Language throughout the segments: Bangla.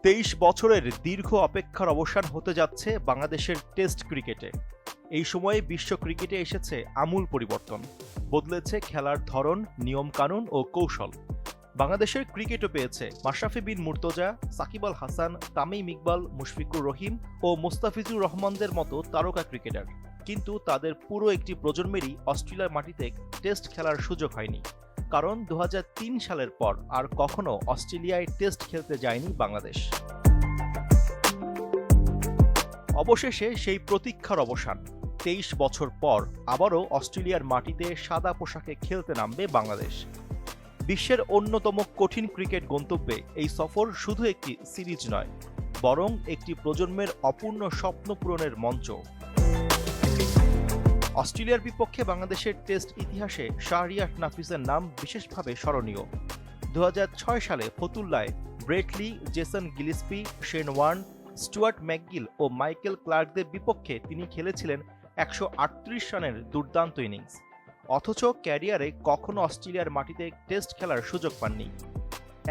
২৩ বছরের দীর্ঘ অপেক্ষার অবসান হতে যাচ্ছে বাংলাদেশের টেস্ট ক্রিকেটে। এই সময়ে বিশ্ব ক্রিকেটে এসেছে আমূল পরিবর্তন। বদলেছে খেলার ধরন, নিয়মকানুন ও কৌশল। বাংলাদেশের ক্রিকেটও পেয়েছে মাশরাফি বিন মুর্তজা, সাকিব আল হাসান, তামিম ইকবাল, মুশফিকুর রহিম ও মোস্তাফিজুর রহমানদের মতো তারকা ক্রিকেটার। কিন্তু তাদের পুরো একটি প্রজন্মেরই অস্ট্রেলিয়ার মাটিতে টেস্ট খেলার সুযোগ হয়নি। কারণ ২০০৩ সালের পর আর কখনো অস্ট্রেলিয়ায় টেস্ট খেলতে যায়নি বাংলাদেশ। অবশেষে সেই প্রতীক্ষার অবসান। ২৩ বছর পর আবারও অস্ট্রেলিয়ার মাটিতে সাদা পোশাকে খেলতে নামবে বাংলাদেশ। বিশ্বের অন্যতম কঠিন ক্রিকেট গন্তব্যে এই সফর শুধু একটি সিরিজ নয়, বরং একটি প্রজন্মের অপূর্ণ স্বপ্ন পূরণের মঞ্চ। অস্ট্রেলিয়ার বিপক্ষে বাংলাদেশের টেস্ট ইতিহাসে শাহরিয়ার নাফিসের নাম বিশেষভাবে স্মরণীয়। ২০০৬ সালে ফতুল্লায় Brett Lee, Jason Gillespie, Shane Warne, Stuart MacGill ও মাইকেল ক্লার্কদের বিপক্ষে তিনি খেলেছিলেন ১৩৮ রানের দুর্দান্ত ইনিংস। অথচ ক্যারিয়ারে কখনো অস্ট্রেলিয়ার মাটিতে টেস্ট খেলার সুযোগ পাননি।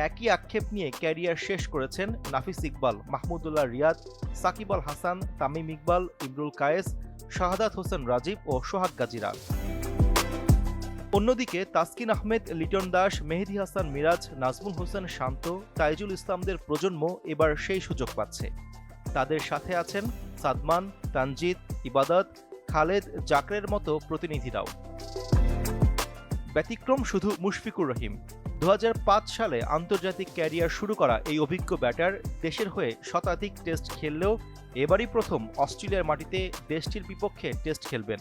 একই আক্ষেপ নিয়ে ক্যারিয়ার শেষ করেছেন নাফিস ইকবাল, মাহমুদুল্লাহ রিয়াদ, সাকিব আল হাসান, তামিম ইকবাল, ইমরুল কায়েস, শাহাদাত হোসেন রাজীব ও সোহাগ গাজীরা। অন্যদিকে তাসকিন আহমেদ, লিটন দাস, মেহেদী হাসান মিরাজ, নাজমুল হোসেন শান্ত, তাইজুল ইসলামদের প্রজন্ম এবার সেই সুযোগ পাচ্ছে। তাদের সাথে আছেন সাদমান, তানজিদ, ইবাদত, খালেদ, জাকরের মতো প্রতিনিধিরাও। ব্যতিক্রম শুধু মুশফিকুর রহিম। ২০০৫ সালে আন্তর্জাতিক ক্যারিয়ার শুরু করা এই অভিজ্ঞ ব্যাটার দেশের হয়ে শতাধিক টেস্ট খেললেও এবারই প্রথম অস্ট্রেলিয়ার মাটিতে দেশটির বিপক্ষে টেস্ট খেলবেন।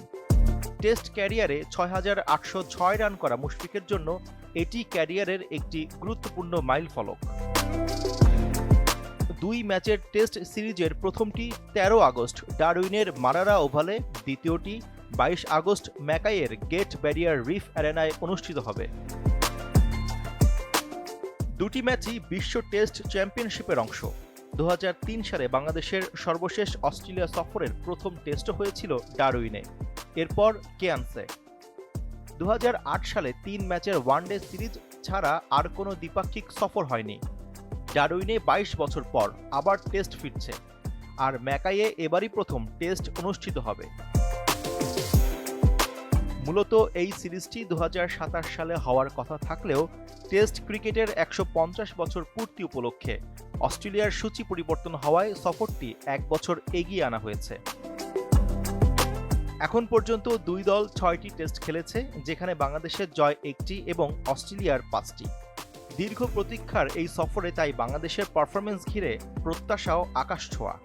টেস্ট ক্যারিয়ারে ৬,৮০৬ রান করা মুশফিকের জন্য এটি ক্যারিয়ারের একটি গুরুত্বপূর্ণ মাইলফলক। ২ ম্যাচের টেস্ট সিরিজের প্রথমটি ১৩ আগস্ট ডারউইনের মারারা ওভালে, দ্বিতীয়টি ২২ আগস্ট ম্যাকাইয়ের গেট ব্যারিয়ার রিফ অ্যারেনায় অনুষ্ঠিত হবে। দুটি ম্যাচই বিশ্ব টেস্ট চ্যাম্পিয়নশিপের অংশ। ২০০৩ সালে বাংলাদেশের সর্বশেষ অস্ট্রেলিয়া সফরের প্রথম টেস্টও হয়েছিল ডারউইনে, এরপর কেয়ান্সে। ২০০৮ সালে ৩ ম্যাচের ওয়ানডে সিরিজ ছাড়া আর কোনো দ্বিপাক্ষিক সফর হয়নি। ডারউইনে ২২ বছর পর আবার টেস্ট ফিরছে, আর ম্যাকাইয়ে এবারই প্রথম টেস্ট অনুষ্ঠিত হবে। মূলত এই সিরিজটি ২০২৭ সালে হওয়ার কথা থাকলেও টেস্ট ক্রিকেটের ১৫০ বছর পূর্তি উপলক্ষে অস্ট্রেলিয়ার সূচি পরিবর্তন হওয়ায় সফরটি ১ বছর এগিয়ে আনা হয়েছে। এখন পর্যন্ত দুই দল ৬টি টেস্ট খেলেছে, যেখানে বাংলাদেশের জয় ১টি এবং অস্ট্রেলিয়ার ৫টি। দীর্ঘ প্রতীক্ষার এই সফরে তাই বাংলাদেশের পারফরম্যান্স ঘিরে প্রত্যাশাও আকাশছোঁয়া।